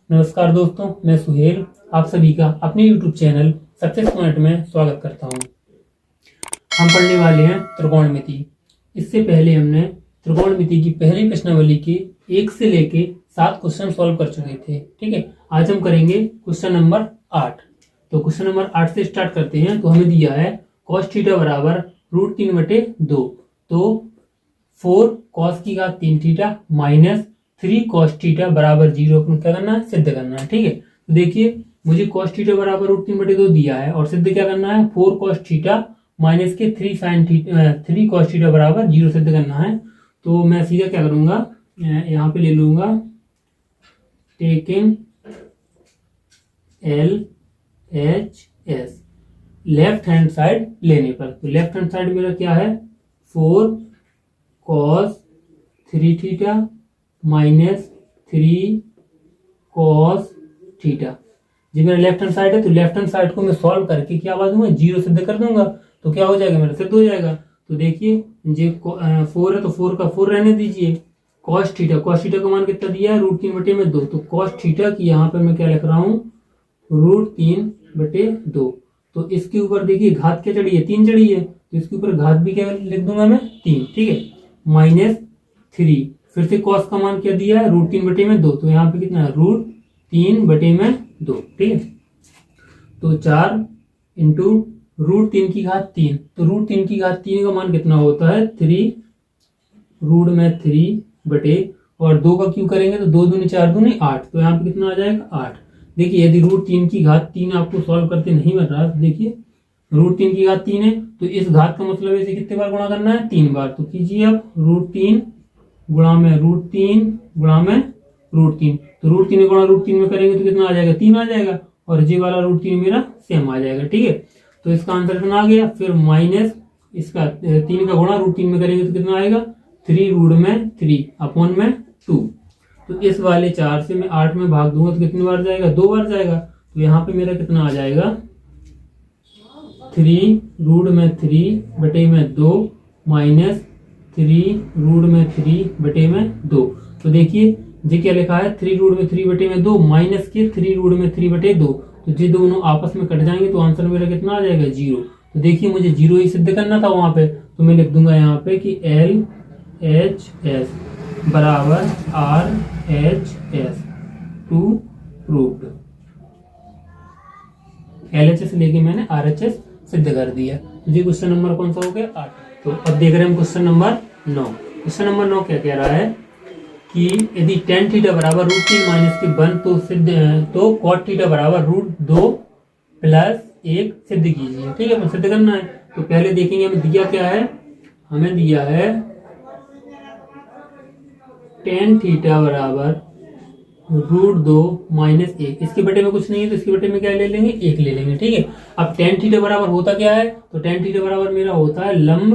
नमस्कार दोस्तों, मैं सुहेल आप सभी का अपने YouTube चैनल सक्सेस पॉइंट में स्वागत करता हूं। हम पढ़ने वाले हैं त्रिकोणमिति। इससे पहले हमने त्रिकोणमिति की पहली प्रश्नावली के 1 से लेके 7 क्वेश्चन सॉल्व कर चुके थे। ठीक है, आज हम करेंगे क्वेश्चन नंबर 8। तो क्वेश्चन नंबर 8 से स्टार्ट करते हैं। तो हमें दिया है cos थीटा बराबर √3/2। तो 4 cos की घात 3 थीटा माइनस 3 cos थीटा बराबर 0 अपन क्या करना है, सिद्ध करना है। ठीक है, तो देखिए मुझे cos थीटा बराबर √3/2 दिया है और सिद्ध क्या करना है, 4 cos थीटा माइनस के 3 cos थीटा बराबर 0 सिद्ध करना है। तो मैं सीधा क्या करूंगा, यहाँ पे ले लूंगा taking LHS left hand side लेने पर। तो लेफ्ट हैंड साइड मेरा क्या है, 4 cos 3 theta minus 3 cos theta. जब मेरा लेफ्ट हैंड साइड है तो लेफ्ट हैंड साइड को मैं सॉल्व करके क्या बता दूंगा, 0 सिद्ध कर दूंगा। तो क्या हो जाएगा, मेरा सिद्ध हो जाएगा। तो देखिए जो 4 है तो 4 का 4 रहने दीजिए। cos थीटा का मान कितना दिया है, √3/2। तो cos थीटा की यहाँ पे मैं क्या लिख रहा हूँ, √3/2। तो इसके ऊपर देखिए घात क्या चढ़ी है, 3 चढ़ी है। तो इसके ऊपर घात भी क्या लिख दूंगा मैं, 3। ठीक है, माइनस 3। फिर से cos का मान क्या दिया है, √3/2। तो यहाँ पे कितना है, √3/2। ठीक है, तो 4 इंटू √3 की घात 3। तो √3 की घात 3 का मान कितना होता है, 3 √3 और 2 का क्यों करेंगे तो 2 दूनी 4 दूनी 8। तो यहाँ पे कितना आ जाएगा, 8। देखिए यदि √3 की घात 3 आपको सॉल्व करते नहीं बन रहा, तो देखिए √3 की घात 3 है तो इस घात का मतलब इसे कितने बार गुणा करना है, 3 बार। तो कीजिए आप √3 गुणा में √3 गुणा में √3। तो √3 गुणा √3 में करेंगे तो कितना आ जाएगा, 3 आ जाएगा। और जी वाला √3 मेरा सेम आ जाएगा। ठीक है, तो इसका आंसर कितना आ गया। फिर माइनस इसका 3 का गुणा √3 में करेंगे तो कितना आएगा, 3√3/2। तो इस वाले 4 से मैं 8 में भाग दूंगा तो कितनी बार जाएगा, 2 बार जाएगा। तो यहाँ पे मेरा कितना आ जाएगा, 3√3/2 माइनस 3√3/2। तो देखिए जी क्या लिखा है, 3√3/2 माइनस के 3√3/2। तो ये दोनों आपस में कट जाएंगे तो आंसर मेरा कितना आ जाएगा, 0। तो देखिए मुझे 0 ही सिद्ध करना था वहां पे, तो मैं लिख दूंगा यहाँ पे कि LHS बराबर RHS टू प्रूव्ड। LHS लेके मैंने RHS सिद्ध कर दिया। तो ये क्वेश्चन नंबर कौन सा हो गया, 8। तो अब देख रहे हैं हम क्वेश्चन नंबर 9। क्वेश्चन नंबर 9 क्या कह रहा है कि यदि tan थीटा बराबर √3 माइनस के 1 तो cot थीटा बराबर √2 प्लस 1 सिद्ध कीजिए। ठीक है, सिद्ध करना है। तो पहले देखेंगे हमें दिया क्या है, हमें दिया है tan थीटा बराबर √2 माइनस 1। इसके बटे में कुछ नहीं है तो इसके बटे में क्या ले लेंगे, 1 ले लेंगे। ठीक है, अब tan थीटा बराबर होता क्या है, तो tan थीटा बराबर मेरा होता है लंब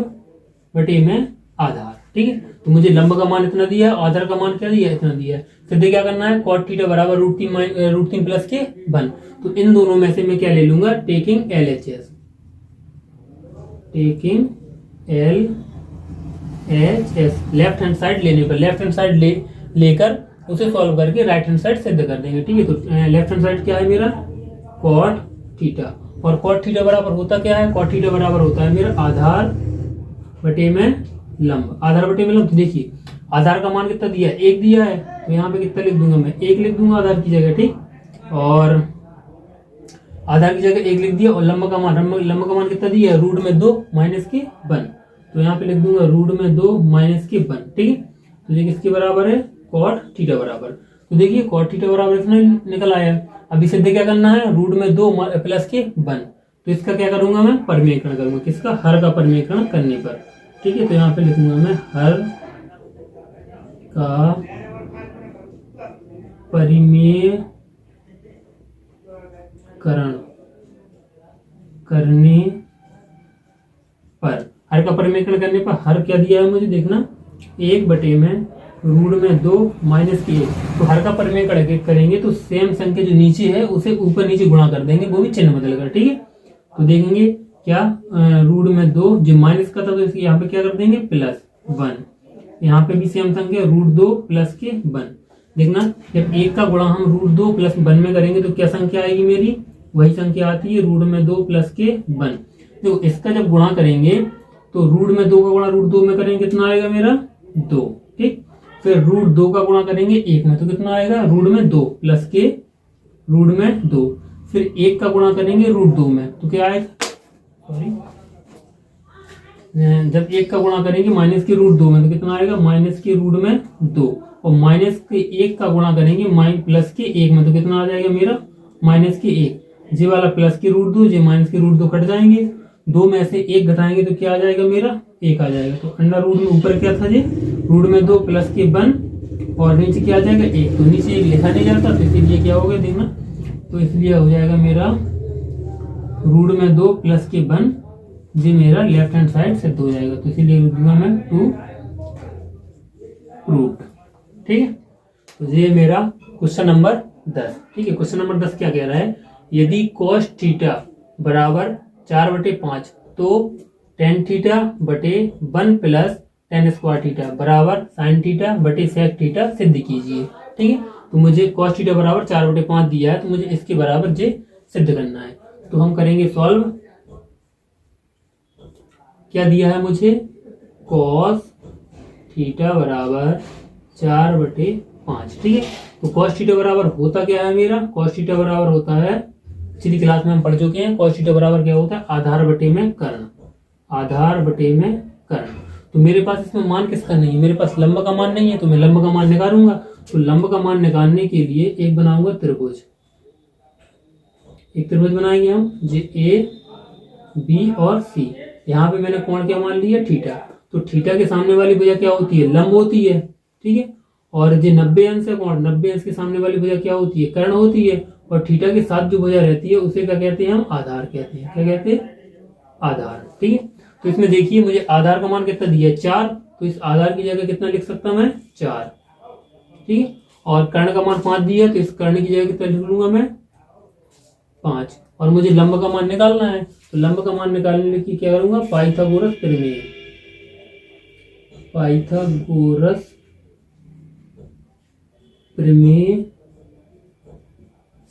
बटे में आधार। ठीक है, तो मुझे लंब का मान इतना दिया है, आधार का मान क्या दिया है, इतना दिया है। सिद्ध क्या करना है, cot थीटा बराबर √3 प्लस के 1। तो इन दोनों में से मैं क्या ले लूंगा, taking LHS left hand side लेने पर, लेफ्ट हैंड साइड लेकर उसे सॉल्व करके राइट हैंड साइड सिद्ध कर देंगे। ठीक है, तो लेफ्ट हैंड साइड क्या है मेरा, cot थीटा। और cot थीटा बराबर होता क्या है, cot थीटा बराबर होता है मेरा आधार बटे में लंब। आधार बटे में लंब। तो देखिए आधार का मान कितना दिया है, 1 दिया है। तो यहाँ पे कितना लिख दूंगा मैं, 1 लिख दूंगा आधार की जगह। ठीक, और आधार की जगह 1 लिख दिया और लंब का मान कितना दिया है, √2 माइनस के 1। तो यहाँ पे लिख दूंगा √2 माइनस के 1। ठीक है, तो ये किसके बराबर है, cot थीटा बराबर। तो देखिए cot थीटा बराबर इतना निकल आया। अभी सिद्ध क्या करना है, √2 प्लस के 1। तो इसका क्या करूंगा मैं, परिमेयकरण करूंगा। किसका, हर का परिमेयकरण करने पर। ठीक है, तो यहाँ पे लिखूंगा मैं हर का परिमेयकरण करने पर, हर का परिमेयकरण करने पर हर क्या दिया है मुझे, देखना 1 बटे में √2 माइनस के 1। तो हर का परिमेयकरण करेंगे तो सेम संख्या जो नीचे है उसे ऊपर नीचे गुणा कर देंगे, वो भी चिन्ह बदल कर। ठीक है, तो देखेंगे क्या, √2 जो माइनस का था तो इसके यहाँ पे क्या कर देंगे, +1। यहाँ पे भी सेम संख्या √2 प्लस के 1। देखना, जब 1 का गुणा हम √2 प्लस 1 में करेंगे तो क्या संख्या आएगी मेरी, वही संख्या आती है √2 प्लस के 1। देखो इसका जब गुणा करेंगे तो √2 का गुणा √2 में करेंगे कितना आएगा मेरा 2, ठीक। फिर √2 का गुणा करेंगे 1 में तो कितना आएगा √2 प्लस के √2। फिर 1 का गुणा करेंगे √2 में तो क्या आएगा, सॉरी, जब 1 का गुणा करेंगे माइनस के √2 में तो कितना आएगा माइनस के √2, और माइनस के 1 का गुणा करेंगे प्लस के 1 में तो कितना आ जाएगा मेरा माइनस के 1। जी वाला प्लस के √2, जी माइनस के √2 कट जाएंगे, 2 में से 1 घटाएंगे तो क्या आ जाएगा मेरा 1 आ जाएगा। तो अंडर रूट में ऊपर क्या था जी √2 प्लस के 1 और नीचे क्या आ जाएगा 1, तो नीचे 1 लिखा नहीं जाता तो इसीलिए क्या हो गया देखना, तो इसलिए हो जाएगा मेरा √2 प्लस के 1 जी मेरा लेफ्ट हैंड साइड सिद्ध हो जाएगा, तो इसीलिए दूंगा मैं 2 रूट, ठीक है। तो ये मेरा क्वेश्चन नंबर 10, ठीक है। क्वेश्चन नंबर 10 क्या कह रहा है, यदि cos थीटा बराबर 4/5 तो tan थीटा बटे 1 प्लस tan स्क्वायर थीटा बराबर sin थीटा बटे sec थीटा सिद्ध कीजिए, ठीक है। तो मुझे cos थीटा बराबर 4/5 दिया है तो मुझे इसके बराबर जे सिद्ध करना है, तो हम करेंगे सॉल्व। क्या दिया है मुझे, cos थीटा बराबर 4/5, ठीक है। तो cos थीटा बराबर होता क्या है मेरा, cos थीटा बराबर होता है, पिछली क्लास में हम पढ़ चुके हैं, cos थीटा बराबर क्या होता है आधार बटे में कर्ण, आधार बटे में कर्ण। तो मेरे पास इसमें मान किसका नहीं है, मेरे पास लंब का मान नहीं है तो मैं लंब का मान निकालूंगा। तो लंब का मान निकालने के लिए एक बनाऊंगा त्रिभुज, एक त्रिभुज बनाएंगे हम जे A B और C। यहाँ पे मैंने कोण क्या मान लिया थीटा, तो थीटा के सामने वाली भुजा क्या होती है लंब होती है, ठीक है। और जो 90 अंश है कोण, 90 अंश के सामने वाली भुजा क्या होती है कर्ण होती है, और थीटा के साथ जो भुजा रहती है उसे क्या कहते हैं हम आधार कहते हैं, क्या कहते हैं आधार, ठीक है। तो इसमें देखिए मुझे आधार का मान कितना दिया है 4, तो इस आधार की जगह कितना लिख सकता मैं 4, ठीक है। और कर्ण का मान 5 दिया तो इस कर्ण की जगह कितना लिख लूंगा मैं 5। और मुझे लंब का मान निकालना है, तो लंब का मान निकालने की क्या करूंगा पाइथागोरस प्रमेय, पाइथागोरस प्रमेय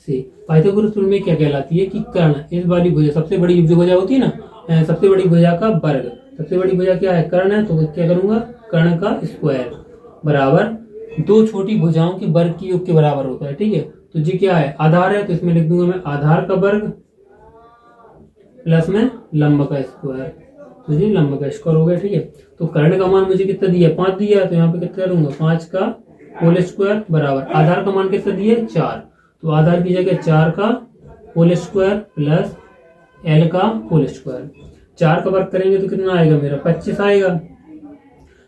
से। पाइथागोरस प्रमेय क्या कहलाती है कि कर्ण इस वाली भुजा, सबसे बड़ी जो भुजा होती है ना, सबसे बड़ी भुजा का वर्ग, सबसे बड़ी भुजा क्या है कर्ण है, तो क्या करूंगा कर्ण का स्क्वायर बराबर 2 छोटी भुजाओं के वर्ग की योग के बराबर होता है, ठीक है। तो जी क्या है आधार है, तो इसमें लिख दूंगा मैं आधार का वर्ग प्लस में लंब का स्क्वायर, तो जी लंब का स्क्वायर हो गया, ठीक है। तो कर्ण का मान मुझे कितना दिया 5 दिया, तो यहाँ पे कितना करूंगा 5 का होल स्क्वायर बराबर आधार का मान कितना दिया 4, तो आधार की जगह 4 का होल स्क्वायर प्लस l का होल स्क्वायर। 4 का वर्ग करेंगे तो कितना आएगा मेरा 25 आएगा,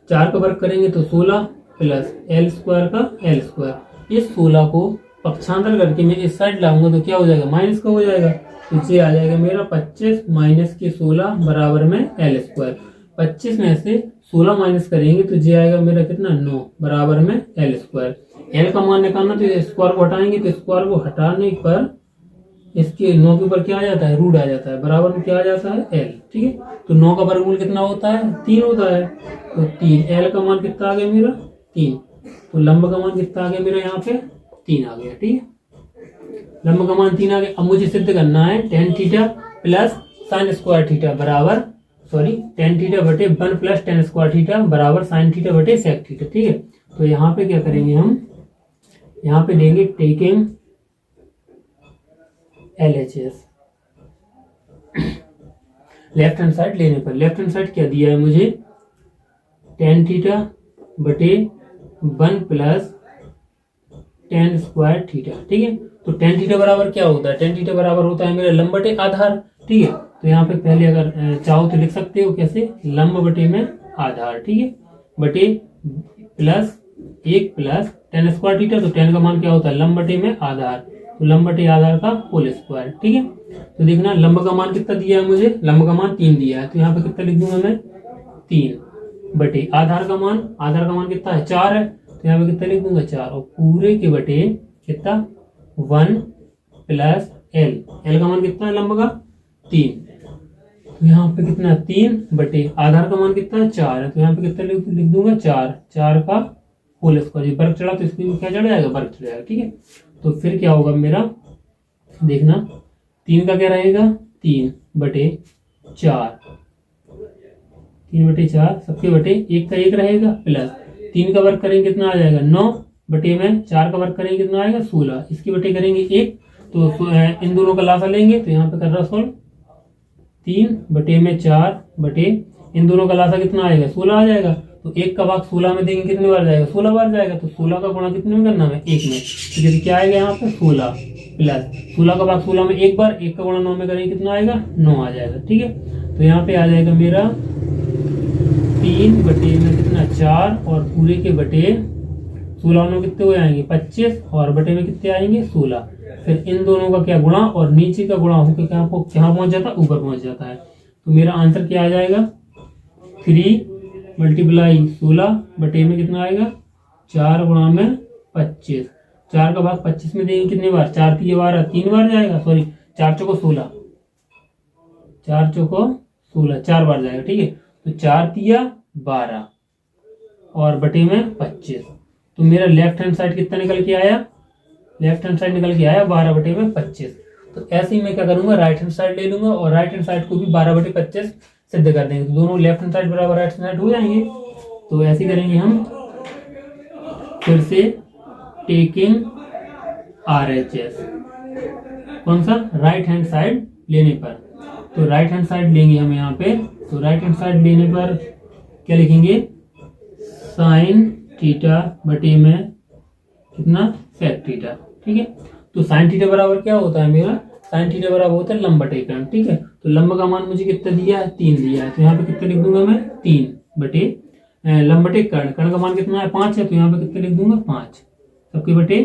4 का वर्ग करेंगे तो 16 प्लस l स्क्वायर का l स्क्वायर। इस 16 को पक्षांतर करके मैं इस साइड लाऊंगा तो क्या हो जाएगा माइनस का हो जाएगा, तो ये आ जाएगा मेरा 25 माइनस के 16 बराबर में l स्क्वायर। 25 में से 16 माइनस करेंगे तो ये आएगा मेरा कितना 9 बराबर में l स्क्वायर। l का मान निकालना तो स्क्वायर को हटाएंगे, तो स्क्वायर को हटाने पर इसके 9 के ऊपर क्या आ जाता है रूट आ जाता है, बराबर में क्या आ जाता है l, ठीक है। तो 9 का वर्गमूल कितना होता है 3 होता है, तो 3 l का मान कितना आ गया मेरा 3, तो लंब का मान कितना आ गया मेरा यहाँ पे 3 आ गया, ठीक है। लंब का मान 3 आ गया। अब मुझे सिद्ध करना है tan theta plus sin square theta बराबर, सॉरी tan थीटा बटे 1 प्लस tan स्क्वायर थीटा बराबर sin थीटा बटे sec थीटा, ठीक है। तो यहाँ पे क्या करेंगे हम, यहाँ पे लेंगे taking LHS left hand side लेने पर, लेफ्ट हैंड साइड क्या दिया है मुझे tan थीटा बटे 1 प्लस tan स्क्वायर थीटा, ठीक है। तो tan थीटा बराबर क्या होता है, tan थीटा बराबर होता है मेरा लंब बटे आधार, ठीक है। तो यहाँ पे पहले अगर चाहो तो लिख सकते हो कैसे लंब बटे में आधार, ठीक है, बटे plus 1 plus tan square theta, तो tan का मान क्या होता है लंब बटे में आधार, तो लंब बटे आधार का होल स्क्वायर, ठीक है। तो देखना लंब का मान कितना दिया है मुझे, लंब का मान 3 दिया है, तो यहाँ पे कितना लिख दूंगा मैं 3 बटे आधार का मान, आधार का मान कितना है 4 है, तो यहाँ पे कितना लिख दूंगा 4, और पूरे के बटे कितना 1 प्लस l का मान कितना है लंब का 3, तो यहाँ पे कितना 3 बटे आधार का मान कितना है 4 है, तो यहाँ पे कितना लिख दूंगा 4 का होल स्क्वायर, ये वर्ग चढ़ा तो इसमें क्या चढ़ जाएगा, वर्ग चढ़ जाएगा। ठीक है, तो फिर क्या होगा मेरा, देखना 3 का क्या रहेगा, 3/4, 3/4 सबके बटे 1 का 1 रहेगा, प्लस 3 का वर्ग करेंगे कितना आ जाएगा, 9/4 का वर्ग करेंगे कितना आएगा, 16, इसकी बटे करेंगे 1, तो इन दोनों का लासा लेंगे तो यहाँ पे कर रहा सोल्व, 3/4 इन दोनों का लासा कितना आएगा, 16 आ जाएगा। तो 1 का भाग 16 में देंगे कितने बार जाएगा, 16 बार जाएगा। तो 16 का गुणा कितने में करना है, 1 में, तो जैसे क्या आएगा यहाँ पे 16 प्लस 16 का भाग 16 में 1 बार, 1 का गुणा 9 में करेंगे कितना आएगा, 9 आ जाएगा। ठीक है, तो यहाँ पे आ जाएगा मेरा 3 बटे में कितना 4 और पूरे के बटे 16 में कितने हो जाएंगे 25 और बटे में कितने आएंगे 16। फिर इन दोनों का क्या गुणा और नीचे का गुणा होकर क्या पहुंच जाता है, ऊपर पहुंच जाता है। तो मेरा आंसर क्या आ जाएगा, 3 × 16 बटे में कितना आएगा 4 गुणा में 25, 4 का भाग 25 में देंगे कितने बार, 4 3 12 3 बार जाएगा, सॉरी 4 चौको 16, 4 चौको 16 4 बार जाएगा। ठीक है, तो 4 3 12 और बटे में 25, तो मेरा लेफ्ट हैंड साइड कितना निकल के आया, लेफ्ट हैंड साइड निकल के आया 12/25। तो ऐसे ही मैं क्या करूंगा, राइट हैंड साइड ले लूंगा और राइट हैंड साइड को भी 12/25 सिद्ध कर देंगे, तो दोनों लेफ्ट हैंड साइड बराबर राइट हैंड साइड हो जाएंगे। तो ऐसे करेंगे हम, फिर से टेकिंग RHS, कौन सा, राइट हैंड साइड लेने पर। तो राइट हैंड साइड लेंगे हम यहाँ पे, तो राइट हैंड साइड लेने पर क्या लिखेंगे, sin थीटा बटे में कितना, sec थीटा। ठीक है, तो sin थीटा बराबर क्या होता है मेरा, sin थीटा बराबर होता है लंब बटे कर्ण। ठीक है, तो लंब का मान मुझे कितना दिया है, 3 दिया है, तो यहाँ पे कितना लिख दूंगा मैं, 3 बटे लंब बटे कर्ण, कर्ण का मान कितना है 5 है, तो यहाँ पे कितना लिख दूंगा 5 सबके बटे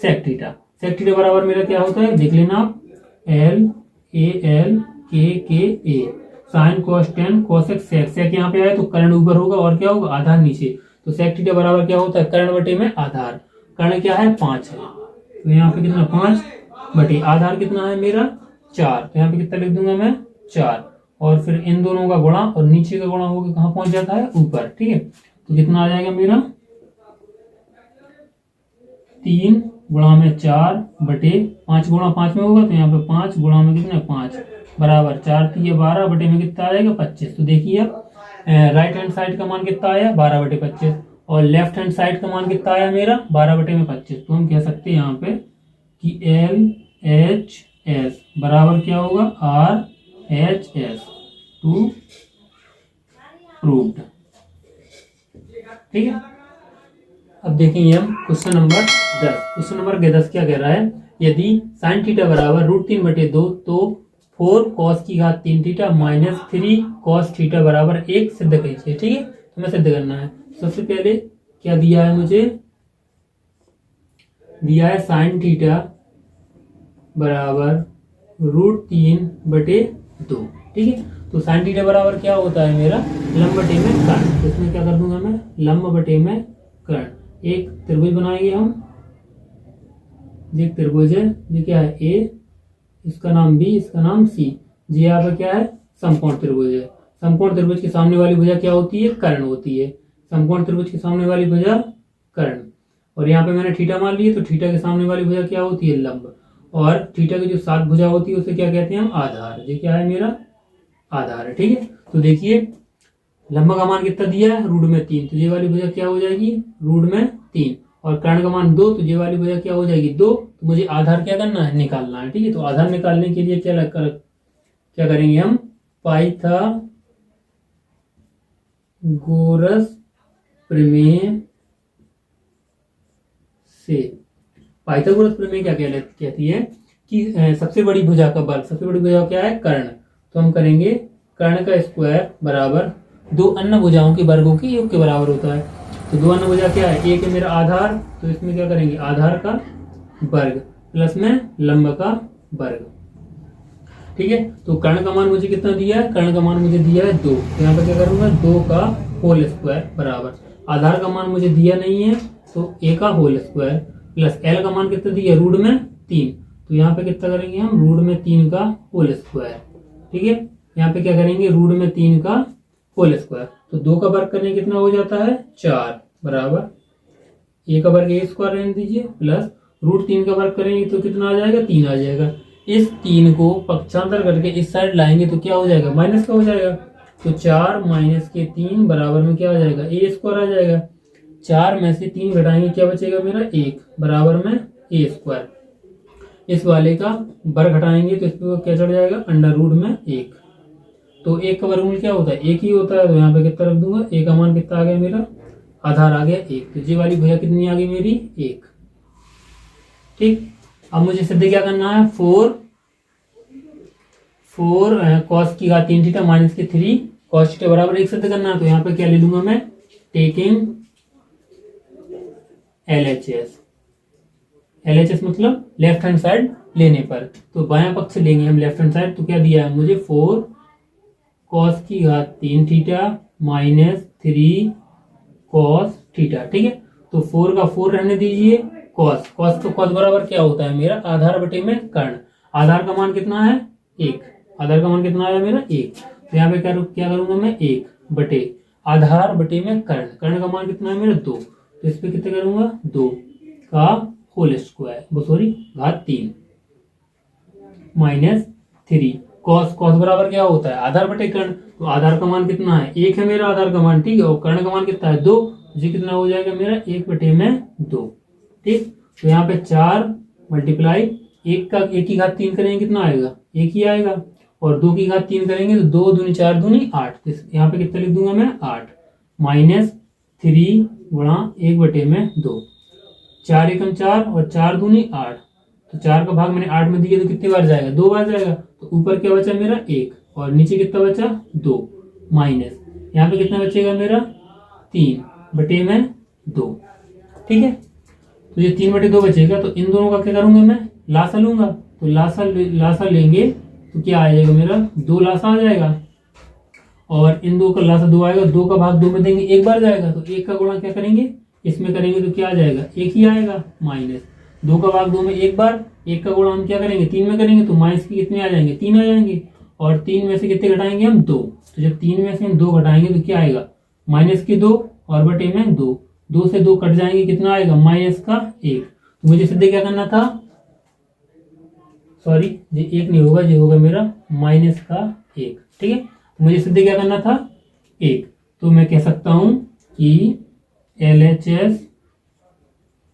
sec थीटा। sec थीटा बराबर मेरा क्या होता है, देख लेना आप, LAL KKA, sine cos tan cosec sec, sec यहाँ पे आया तो कर्ण ऊपर होगा और क्या होगा, आधार नीचे। तो sec थीटा बराबर क्या होता है, कर्ण बटे में आधार, कर्ण क्या है 5 है, तो यहाँ पे कितना 5 बटे आधार कितना है मेरा 4, तो यहाँ पे कितना लिख दूंगा मैं 4, और फिर इन दोनों का गुणा और नीचे का गुणा होकर कहाँ पहुंच जाता है, ऊपर। ठीक है, तो कितना आ जाएगा मेरा 3 गुणा में 4 बटे 5 गुणा 5 में होगा, तो यहाँ पे 5 गुणा में कितना 5 बराबर 4 3 12 बटे में कितना आ जाएगा 25। तो देखिए अब राइट हैंड साइड का मान कितना आया 12/25 और लेफ्ट हैंड साइड का मान कितना आया मेरा 12/25। तो हम कह सकते हैं यहाँ पे कि LHS बराबर क्या होगा RHS, टू प्रूव्ड। ठीक है, अब देखेंगे हम क्वेश्चन नंबर 10। क्वेश्चन नंबर 10 क्या कह रहा है, यदि sin थीटा बराबर √3/2 तो 4 cos की घात 3 थीटा माइनस 3 cos थीटा बराबर 1 सिद्ध कीजिए। ठीक है, तो मैं सिद्ध करना है। सबसे पहले क्या दिया है मुझे, दिया है sin थीटा बराबर √3/2। ठीक है, तो sin थीटा बराबर क्या होता है मेरा लंब बटे में कर्ण, तो इसमें क्या कर दूंगा मैं लंब बटे में कर्ण। एक त्रिभुज बनाएंगे हम, ये त्रिभुज है, ये क्या है A, इसका नाम B, इसका नाम C, ये यहाँ पे क्या है समकोण त्रिभुज है। समकोण त्रिभुज के सामने वाली भुजा क्या होती है, कर्ण होती है। समकोण त्रिभुज के सामने वाली भुजा कर्ण, और यहाँ पे मैंने थीटा मान ली है, तो थीटा के सामने वाली भुजा क्या होती है लंब, और थीटा की जो सात भुजा होती है उसे क्या कहते हैं हम आधार। ये क्या है मेरा आधार है। ठीक है, तो देखिए लंब का मान कितना दिया है √3, तो ये वाली भुजा क्या हो जाएगी √3, और कर्ण का मान 2, तो ये वाली भुजा क्या हो जाएगी 2। तो मुझे आधार क्या करना है निकालना है। ठीक है, तो आधार निकालने के लिए क्या करेंगे हम पाइथागोरस प्रमेय से। पाइथागोरस प्रमेय क्या कहती है कि सबसे बड़ी भुजा का वर्ग, सबसे बड़ी भुजा क्या है कर्ण, तो हम करेंगे कर्ण का स्क्वायर बराबर 2 अन्य भुजाओं के वर्गों के योग के बराबर होता है। तो 2 अन्य भुजा क्या है, एक है मेरा आधार, तो इसमें क्या करेंगे आधार का वर्ग प्लस में लंब का वर्ग। ठीक है, तो कर्ण का मान मुझे कितना दिया है, कर्ण का मान मुझे दिया है 2, तो यहाँ पे क्या करूंगा 2 का होल स्क्वायर बराबर आधार का मान मुझे दिया नहीं है, तो a का होल स्क्वायर प्लस l का मान कितना दिया √3, तो यहाँ पे कितना करेंगे हम √3 का होल स्क्वायर। ठीक है, यहाँ पे क्या करेंगे √3 का होल स्क्वायर। तो 2 का वर्ग करने कितना हो जाता है 4 बराबर a का वर्ग a स्क्वायर रहने दीजिए प्लस √3 का वर्ग करेंगे तो कितना आ जाएगा 3 आ जाएगा। इस 3 को पक्षांतर करके इस साइड लाएंगे तो क्या हो जाएगा माइनस का हो जाएगा। तो 4 माइनस के 3 बराबर में क्या आ जाएगा a स्क्वायर आ जाएगा। 4 में से 3 घटाएंगे क्या बचेगा मेरा 1 बराबर में a स्क्वायर। इस वाले का वर्ग घटाएंगे तो इस पर क्या चढ़ जाएगा √1। तो 1 का वर्गमूल क्या होता है 1 ही होता है। तो यहाँ पे कितना रख दूंगा a का मान कितना आ गया मेरा आधार आ गया 1। तो ये वाली भुजा कितनी आ गई मेरी 1। ठीक, अब मुझे सिद्ध क्या करना है 4 cos की घात 3 थीटा माइनस के 3 cos थीटा बराबर 1 सिद्ध करना है। तो यहाँ पे क्या ले लूंगा मैं टेकिंग LHS मतलब लेफ्ट हैंड साइड लेने पर। तो बायां पक्ष लेंगे हम लेफ्ट हैंड साइड। तो क्या दिया है मुझे 4 cos की घात 3 थीटा माइनस 3 cos थीटा। ठीक है, तो 4 का 4 रहने दीजिए cos तो cos बराबर क्या होता है मेरा आधार बटे में कर्ण। आधार का मान कितना है 1। आधार का मान कितना आया मेरा 1। तो यहाँ पे क्या करूंगा मैं 1 बटे आधार बटे में कर्ण। कर्ण का मान कितना है मेरा 2। तो इस पे कितना करूंगा 2 का होल स्क्वायर घात 3 माइनस 3 cos बराबर क्या होता है आधार बटे कर्ण। तो आधार का मान कितना है 1 है मेरा आधार का मान। ठीक है, और कर्ण का मान कितना है 2। ये कितना हो जाएगा मेरा 1 बटे में 2। ठीक, तो यहाँ पे 4 मल्टीप्लाई 1 की घात 3 करेंगे कितना आएगा 1 ही आएगा। और 2 की घात 3 करेंगे तो 2 दूनी 4 दूनी 8। तो यहाँ पे कितना लिख दूंगा मैं 8 माइनस 3 गुणा 1 बटे में 2। 4 एकम 4 और 4 दूनी 8। तो 4 का भाग मैंने 8 में दिया तो कितनी बार जाएगा 2 बार जाएगा। तो ऊपर क्या बचा मेरा 1 और नीचे कितना बचा 2 माइनस यहाँ पे कितना बचेगा मेरा 3 बटे में 2। ठीक है, तो ये 3 बटे 2 बचेगा। तो इन दोनों का क्या करूंगा मैं लासा लूंगा। तो लासा लेंगे तो क्या आ जाएगा मेरा 2 लासा आ जाएगा और इन 2 का लासा 2 आएगा। 2 का भाग 2 में देंगे 1 बार जाएगा। तो 1 का गुणा क्या करेंगे इसमें करेंगे तो क्या आ जाएगा 1 ही आएगा माइनस 2 का भाग 2 में 1 बार। 1 का गुणा हम क्या करेंगे 3 में करेंगे तो माइनस के कितने आ जाएंगे 3 आ जाएंगे। और 3 में से कितने घटाएंगे हम 2। तो जब 3 में से हम 2 घटाएंगे तो क्या आएगा माइनस के 2 और बटे में 2। 2 से 2 कट जाएंगे कितना आएगा माइनस का 1। तो मुझे सिद्ध क्या करना था ये 1 नहीं होगा, ये होगा मेरा माइनस का 1। ठीक है, तो मुझे सिद्ध क्या करना था 1। तो मैं कह सकता हूं कि LHS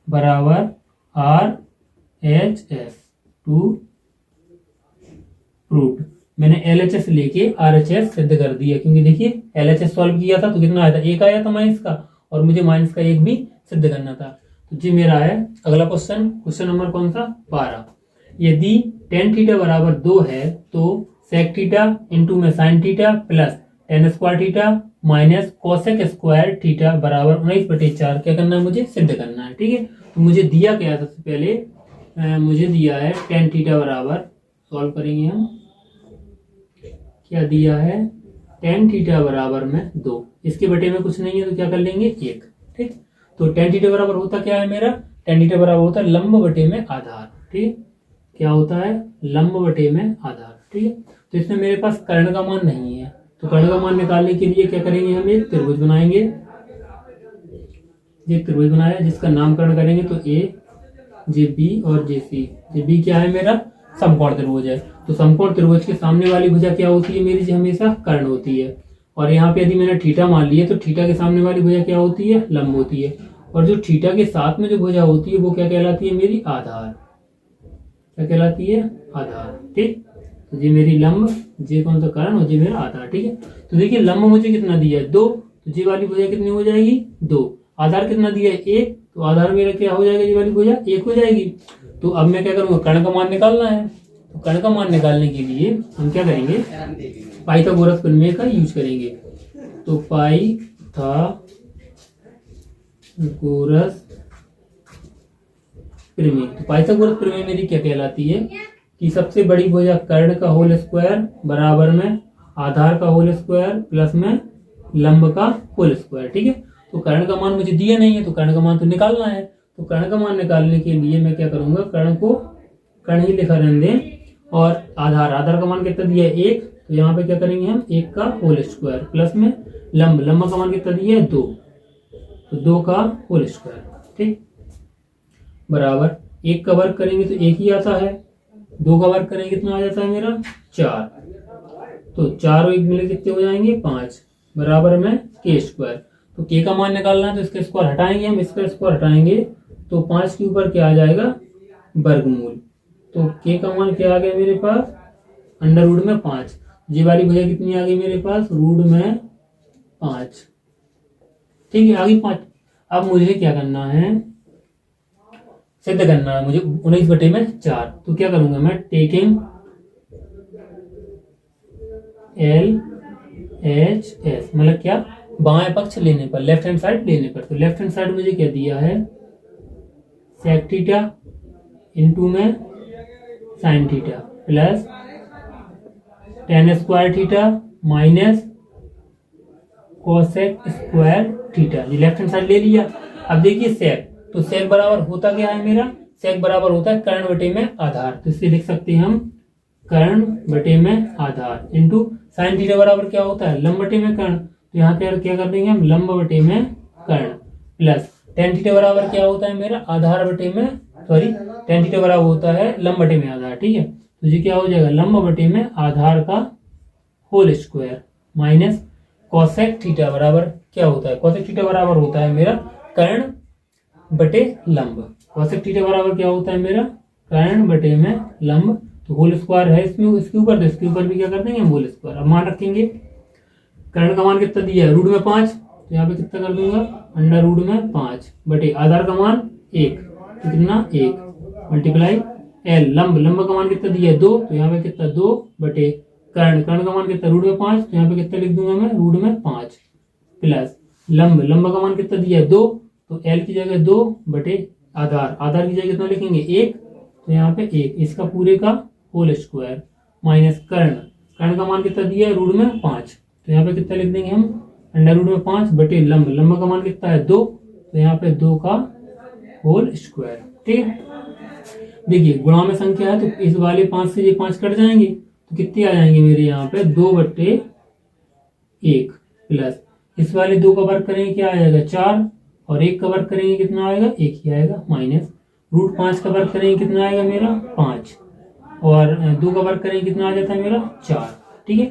बराबर RHS टू प्रूव्ड। मैंने LHS लेके RHS सिद्ध कर दिया क्योंकि देखिए LHS सॉल्व किया था तो कितना आया था 1 आया था माइनस का और मुझे माइनस का 1 भी सिद्ध करना था। तो जी मेरा है अगला क्वेश्चन नंबर कौन सा 12। यदि tan थीटा बराबर 2 है तो sec थीटा इंटू में sin theta plus tan square theta minus cosec square theta बराबर 19/4 क्या करना है मुझे सिद्ध करना है। ठीक है, तो मुझे दिया क्या है सबसे पहले मुझे दिया है tan थीटा बराबर सॉल्व करेंगे हम क्या दिया है tan थीटा बराबर में 2। इसके बटे में कुछ नहीं है तो क्या कर लेंगे 1। ठीक, तो tan थीटा बराबर होता क्या है मेरा tan थीटा बराबर होता है लंब बटे में आधार। ठीक, क्या होता है लंब बटे में आधार। ठीक है, तो इसमें मेरे पास कर्ण का मान नहीं है तो कर्ण का मान निकालने के लिए क्या करेंगे हम एक त्रिभुज बनाएंगे। ये त्रिभुज बनाया जिसका नामकरण करेंगे तो AJB और JC। JB क्या है मेरा समकोण त्रिभुज है। तो समकोण त्रिभुज के सामने वाली भुजा क्या होती है मेरी हमेशा कर्ण होती है। और यहाँ पे यदि मैंने थीटा मान लिया तो थीटा के सामने वाली भुजा क्या होती है लंब होती है। और जो थीटा के साथ में जो भुजा होती है वो क्या कहलाती है मेरी आधार। क्या कहलाती है आधार। ठीक, तो ये मेरी लंब ये कौन सा कर्ण और ये मेरा आधार। ठीक है, तो देखिए लंब मुझे कितना दिया है 2 तो ये वाली भुजा कितनी हो जाएगी 2। आधार कितना दिया है 1 तो आधार मेरा क्या हो जाएगा ये वाली भुजा 1 हो जाएगी। तो अब मैं क्या करूंगा कर्ण का मान निकालना है। तो कर्ण का मान निकालने के लिए हम क्या करेंगे पाइथागोरस प्रमेय का यूज करेंगे। तो पाइथागोरस प्रमेय तो पाइथागोरस प्रमेय मेरी क्या कहलाती है कि सबसे बड़ी भुजा कर्ण का होल स्क्वायर बराबर में आधार का होल स्क्वायर प्लस में लंब का होल स्क्वायर। ठीक है, तो कर्ण का मान मुझे दिया नहीं है तो कर्ण का मान तो निकालना है। तो कर्ण का मान निकालने के लिए मैं क्या करूंगा कर्ण को कर्ण ही लिखा रहने दें और आधार का मान कितना दिया है 1 तो यहाँ पे क्या करेंगे हम 1 का होल स्क्वायर प्लस में लंब का मान कितना दिया है 2, तो 2 का होल स्क्वायर, ठीक, बराबर 1 का वर्ग करेंगे तो 1 ही आता है, 2 का वर्ग करेंगे कितना आ जाता है मेरा 4, तो 4 और 1 मिले कितने हो जाएंगे 5, बराबर में के स्क्वायर। तो के का मान निकालना है तो इसका स्क्वायर हटाएंगे हम, इसका स्क्वायर हटाएंगे तो 5 के ऊपर क्या आ जाएगा वर्गमूल। तो के का मान क्या आ गया मेरे पास अंडर रूट में 5, ये वाली भैया कितनी आ गई मेरे पास रूट में 5, ठीक है आ गई 5। अब मुझे क्या करना है सिद्ध करना है मुझे 19/4, तो क्या करूंगा मैं टेकिंग LHS मतलब क्या बाएं पक्ष लेने पर, लेफ्ट हैंड साइड लेने पर, तो लेफ्ट हैंड साइड मुझे क्या दिया है सेक थीटा इंटू में sine theta plus tan square theta minus cosec square theta, ये लेफ्ट हैंड साइड ले लिया। अब देखिए सेक, तो सेक बराबर होता क्या है मेरा, सेक बराबर होता है कर्ण बटे में आधार, तो इससे लिख सकते हैं हम कर्ण बटे में आधार इंटू साइन थीटा बराबर क्या होता है लंब बटे में कर्ण, तो यहाँ पे क्या कर देंगे हम लंब बटे में कर्ण प्लस tan थीटा बराबर क्या होता है मेरा आधार बटे में tan थीटा बराबर होता है लंब बटे में आधार, ठीक है, तो ये क्या हो जाएगा लंब बटे में आधार का whole square minus cosec theta बराबर क्या होता है, कोसेक थीटा बराबर होता है मेरा कर्ण बटे लंब, कोसेक थीटा बराबर क्या होता है मेरा कर्ण बटे में लंब, तो होल स्क्वायर है इसमें इसके ऊपर, तो इसके ऊपर भी क्या कर देंगे हम होल स्क्वायर। अब मान रखेंगे कर्ण का मान कितना दिया है रूट में 5, तो यहाँ पे कितना कर दूंगा अंडर रूट में 5 बटे आधार का मान 1, तो कितना 1 मल्टीप्लाई एल लंब का मान कितना दिया है 2, तो यहाँ पे कितना 2 बटे कर्ण का मान कितना रूट में 5, तो यहाँ पे कितना लिख दूंगा मैं रूट में 5 प्लस लंब का मान कितना दिया है 2, तो एल की जगह 2 बटे आधार की जगह कितना लिखेंगे 1, तो यहाँ पे 1 इसका पूरे का होल स्क्वायर माइनस कर्ण का मान कितना दिया है रूट में 5, तो यहाँ पे कितना लिख देंगे हम अंडर रूट में 5 बटे लंब का मान कितना है 2, तो यहाँ पे 2 का होल स्क्वायर, ठीक है। देखिए गुणा में संख्या है तो इस वाले 5 से ये 5 कट जाएंगे, तो कितने आ जाएंगे मेरे यहाँ पे 2/1 प्लस इस वाले 2 का वर्ग करेंगे क्या आ जाएगा 4, और 1 का वर्ग करेंगे कितना आएगा 1 ही आएगा, माइनस रूट 5 का वर्ग करेंगे कितना आएगा मेरा 5, और 2 का वर्ग करेंगे कितना आ जाता है मेरा 4, ठीक है।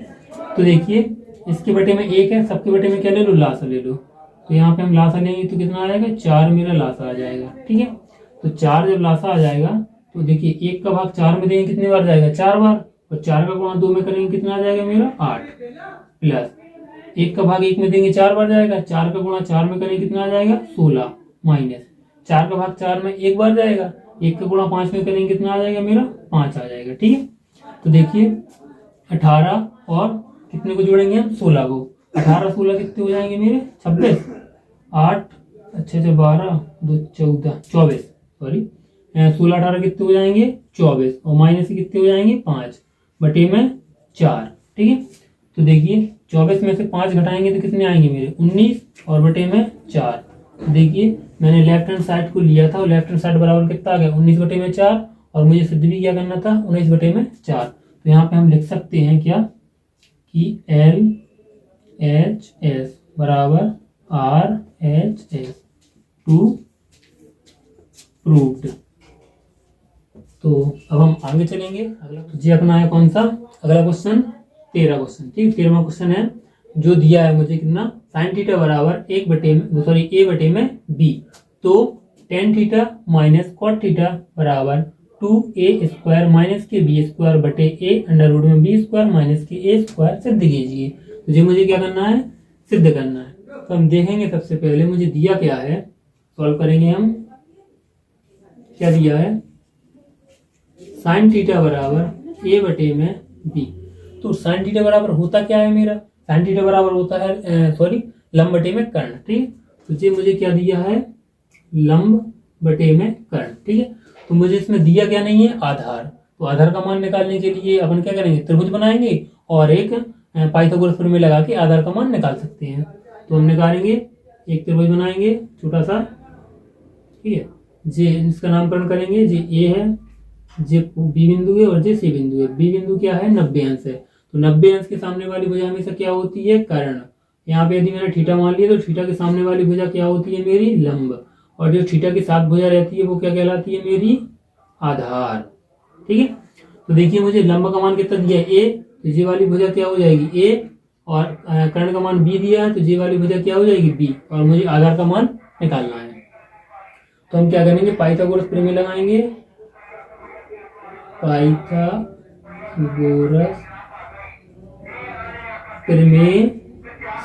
तो देखिए इसके बटे में 1 है, सबके बटे में क्या ले लो लासा ले लो, तो यहाँ पे हम लासा लेंगे तो कितना आ जाएगा 4 मेरा लासा आ जाएगा, ठीक है। तो 4 जब लासा आ जाएगा तो देखिए 1 का भाग 4 में देंगे कितनी बार जाएगा 4 बार, और 4 का गुणा 2 में करेंगे कितना आ जाएगा मेरा 8 प्लस 1 का भाग 1 में देंगे 4 बार जाएगा, 4 का गुणा 4 में करेंगे कितना आ जाएगा 16 माइनस 4 का भाग 4 में 1 बार जाएगा, 1 का गुणा 5 में करेंगे कितना आ जाएगा मेरा 5 आ जाएगा, ठीक है। तो देखिए 18 और कितने को जोड़ेंगे हम 16 को, 18 16 कितने हो जाएंगे मेरे 26, 8 अच्छा 12 2 14 24 सॉरी 16 18 कितने हो जाएंगे 24, और माइनस कितने हो जाएंगे 5 बटे में 4, ठीक है। तो देखिए 24 में से 5 घटाएंगे तो कितने आएंगे मेरे 19 और बटे में 4, देखिए मैंने लेफ्ट हैंड साइड को लिया था और लेफ्ट हैंड साइड बराबर कितना आ गया 19 बटे में 4, और मुझे सिद्ध भी क्या करना था 19 बटे में 4, तो यहाँ पे हम लिख सकते हैं क्या कि LHS बराबर RHS टू प्रूव्ड। तो अब हम आगे चलेंगे, अगला जी अपना है कौन सा अगला क्वेश्चन 13 क्वेश्चन, ठीक 13वां क्वेश्चन है जो दिया है मुझे कितना साइन थीटा बराबर a बटे में b, तो tan theta minus cot theta बराबर 2a स्क्वायर माइनस के b स्क्वायर बटे a अंडर रूट में b स्क्वायर माइनस के a स्क्वायर सिद्ध कीजिए। तो ये मुझे क्या करना है सिद्ध करना है, तो हम देखेंगे सबसे पहले मुझे दिया क्या है, सॉल्व करेंगे हम, क्या दिया है साइन थीटा बराबर a बटे में b, तो साइन थीटा बराबर होता क्या है मेरा साइन थीटा बराबर होता है लंब बटे में कर्ण, ठीक। तो ये मुझे क्या दिया है लंब बटे में कर्ण, ठीक है। तो मुझे इसमें दिया क्या नहीं है आधार, तो आधार का मान निकालने के लिए अपन क्या करेंगे त्रिभुज बनाएंगे और एक पाइथागोरस प्रमेय में लगा के आधार का मान निकाल सकते हैं। तो हम निकालेंगे एक त्रिभुज बनाएंगे छोटा सा, ठीक है, जे इसका नामकरण करेंगे, जे ए है, जे बी बिंदु है और जे सी बिंदु है। बी बिंदु क्या है 90 अंश है, तो तो 90 अंश के सामने वाली भुजा हमेशा क्या होती है, कर्ण। यहाँ पे यदि मैंने थीटा मान लिया तो थीटा के सामने वाली भुजा क्या होती है, मेरी लंब। और जो थीटा के साथ भुजा रहती है वो क्या कहलाती है, मेरी आधार। ठीक है, तो देखिए मुझे लंब का मान कितना दिया है, ए, तो ये वाली भुजा क्या हो जाएगी, ए, और कर्ण का मान बी दिया है, तो ये वाली भुजा क्या हो जाएगी, बी, और मुझे आधार का मान निकालना है। तो हम क्या करेंगे, पाइथागोरस प्रमेय लगाएंगे। पाइथागोरस प्रमेय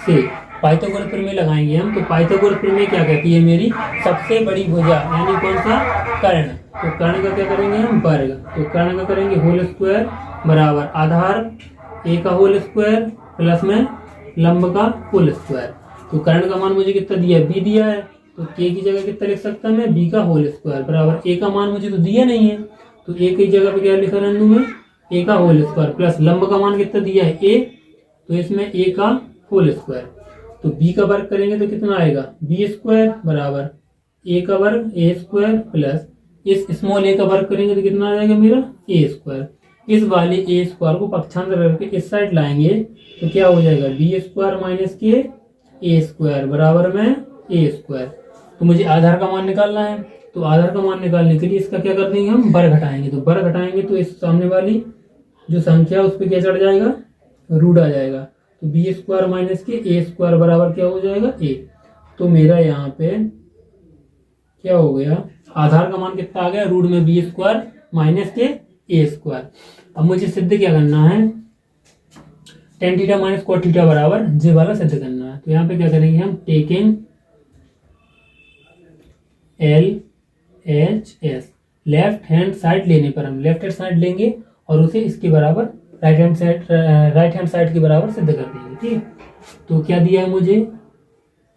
से पाइथागोरस प्रमेय लगाएंगे हम। तो पाइथागोरस प्रमेय क्या कहती है, मेरी सबसे बड़ी भुजा यानी कौन सा, कर्ण। तो कर्ण का क्या करेंगे हम, वर्ग। तो कर्ण का करेंगे होल स्क्वायर बराबर आधार ए का होल स्क्वायर प्लस में लंब का होल स्क्वायर। तो कर्ण का मान मुझे कितना दिया है, बी दिया है, तो के की जगह कितना लिख सकता मैं, बी का होल स्क्वायर बराबर ए का मान मुझे तो दिया नहीं है, तो ए की जगह पे क्या लिखा रहने में, ए का होल स्क्वायर प्लस लंब का मान कितना दिया है, ए, तो इसमें ए का होल स्क्वायर। तो बी का वर्ग करेंगे तो कितना आएगा, बी स्क्वायर बराबर ए का वर्ग ए स्क्वायर प्लस इस स्मॉल ए का वर्ग करेंगे तो कितना आ जाएगा मेरा, ए स्क्वायर। इस वाले ए स्क्वायर को पक्षांतर करके इस साइड लाएंगे तो क्या हो जाएगा, बी स्क्वायर माइनस के ए स्क्वायर बराबर में ए स्क्वायर। तो मुझे आधार का मान निकालना है, तो आधार का मान निकालने के लिए इसका क्या कर देंगे हम, वर्ग घटाएंगे। तो वर्ग घटाएंगे तो इस सामने वाली जो संख्या उस पर क्या चढ़ जाएगा, रूट आ जाएगा। तो बी स्क्वायर माइनस के ए स्क्वायर बराबर क्या हो जाएगा, ए। तो मेरा यहाँ पे क्या हो गया, आधार का मान कितना आ गया, रूट में बी स्क्वायर माइनस के ए स्क्वायर। अब मुझे सिद्ध क्या करना है, tan theta minus cot theta बराबर जे वाला सिद्ध करना है। तो यहाँ पे क्या करेंगे हम, taking L H S, left hand side लेने पर हम लेफ्ट हैंड साइड लेंगे और उसे इसके बराबर राइट हैंड साइड के बराबर सिद्ध कर देंगे। ठीक है, तो क्या दिया है मुझे,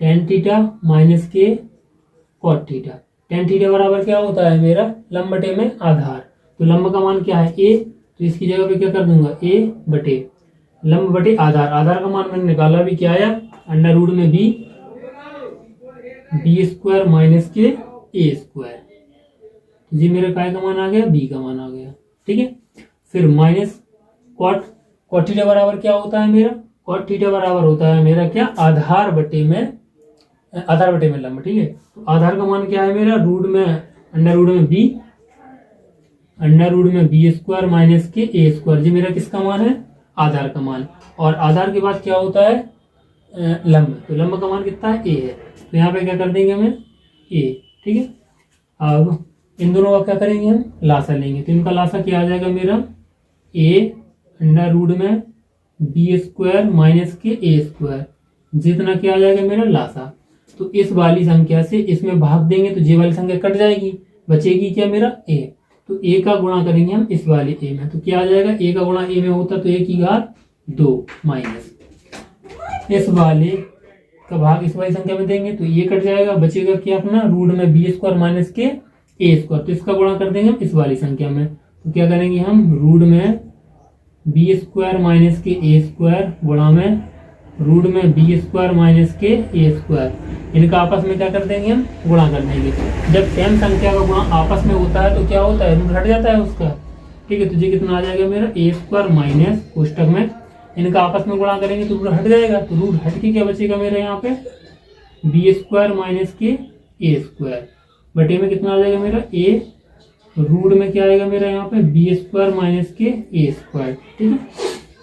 टेन थीटा माइनस के कॉट थीटा। टेन थीटा बराबर क्या होता है मेरा, लंब बटे में आधार। तो लंब का मान क्या है, ए, तो इसकी जगह पे क्या कर दूंगा, ए बटे लंब बटे आधार। आधार का मान मैंने निकाला भी, क्या आया, अंडर रूट में बी, बी स्क्वायर माइनस के ए स्क्वायर। तो जी मेरा काय का मान आ गया, बी का मान आ गया। ठीक है, फिर माइनस कॉट थीटा बराबर क्या होता है मेरा, कॉट थीटा बराबर होता है मेरा क्या, आधार बटे में लंब। ठीक है, तो आधार का मान क्या है मेरा, रूट में अंडर रूट में बी, अंडर रूट में बी स्क्वायर माइनस के ए स्क्वायर। जी मेरा किसका मान है, आधार का मान। और आधार के बाद क्या होता है, लंब। तो लंब का मान कितना है, ए है। तो यहाँ पे क्या कर देंगे हमें, ए। ठीक है, अब इन दोनों का क्या करेंगे हम, लासा लेंगे। तो इनका लासा क्या आ जाएगा मेरा, ए अंडर रूट में बी स्क्वायर माइनस के ए स्क्वायर, जितना क्या आ जाएगा मेरा लासा। तो इस वाली संख्या से इसमें भाग देंगे तो जे वाली संख्या कट जाएगी, बचेगी क्या मेरा, ए। तो ए का गुणा करेंगे हम इस वाले ए में, तो क्या आ जाएगा, ए का गुणा ए में होता तो ए की घात 2 माइनस इस वाले का भाग इस वाली संख्या में देंगे तो ये कट जाएगा, बचेगा क्या अपना, रूट में बी स्क्वायर माइनस के ए स्क्वायर। तो इसका गुणा कर देंगे हम इस वाली संख्या में, तो क्या करेंगे हम, रूट में बी स्क्वायर माइनस के ए स्क्वायर गुणा में रूट में बी स्क्वायर माइनस के ए स्क्वायर। इनका आपस में क्या कर देंगे हम, गुणा कर देंगे। जब सेम संख्या का गुणा आपस में होता है तो क्या होता है, रूट हट जाता है उसका। ठीक है, तो ये कितना आ जाएगा मेरा, ए स्क्वायर माइनस कोष्टक में इनका आपस में गुणा करेंगे तो रूट हट जाएगा। तो रूट हट के क्या बचेगा मेरे यहाँ पे, बी स्क्वायर माइनस के ए स्क्वायर बटे में कितना आ जाएगा मेरा, ए रूट में क्या आएगा मेरा यहाँ पे, बी स्क्वायर माइनस के ए स्क्वायर। ठीक है,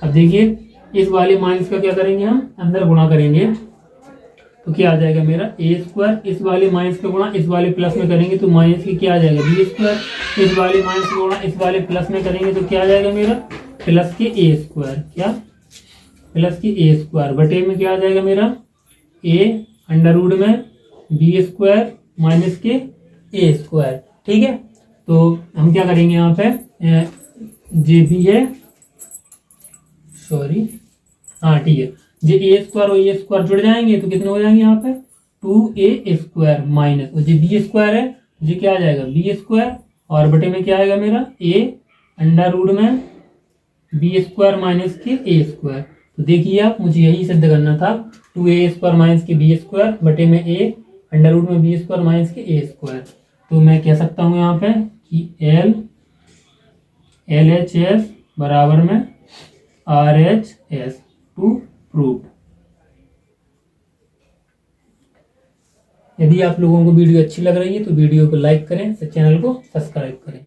अब देखिए इस वाले माइनस का क्या करेंगे हम, अंदर गुणा करेंगे तो क्या आ जाएगा मेरा, ए स्क्वायर, इस वाले माइनस का गुणा इस वाले प्लस में करेंगे तो माइनस की क्या आ जाएगा, बी स्क्वायर, इस वाले माइनस का गुणा इस वाले प्लस में करेंगे तो क्या आ जाएगा मेरा, प्लस के ए स्क्वायर, क्या प्लस की ए स्क्वायर बटे में क्या आ जाएगा मेरा, ए अंडर रूट में बी स्क्वायर माइनस के ए स्क्वायर। ठीक है, तो हम क्या करेंगे यहाँ पे, जे भी है, सॉरी हाँ ठीक है, जे ए स्क्वायर और ए स्क्वायर जुड़ जाएंगे तो कितने हो जाएंगे यहाँ पे, 2a स्क्वायर माइनस, और जे बी स्क्वायर है ये क्या आ जाएगा, बी स्क्वायर, और बटे में क्या आएगा मेरा, ए अंडर रूट में बी स्क्वायर माइनस के ए स्क्वायर। तो देखिए आप, मुझे यही सिद्ध करना था, 2a स्क्वायर माइनस के बी स्क्वायर बटे में ए अंडर रूट में बी स्क्वायर माइनस के ए स्क्वायर। तो मैं कह सकता हूँ यहाँ पे कि एल एच एस बराबर में RHS टू प्रूव्ड। यदि आप लोगों को वीडियो अच्छी लग रही है तो वीडियो को लाइक करें, चैनल को सब्सक्राइब करें।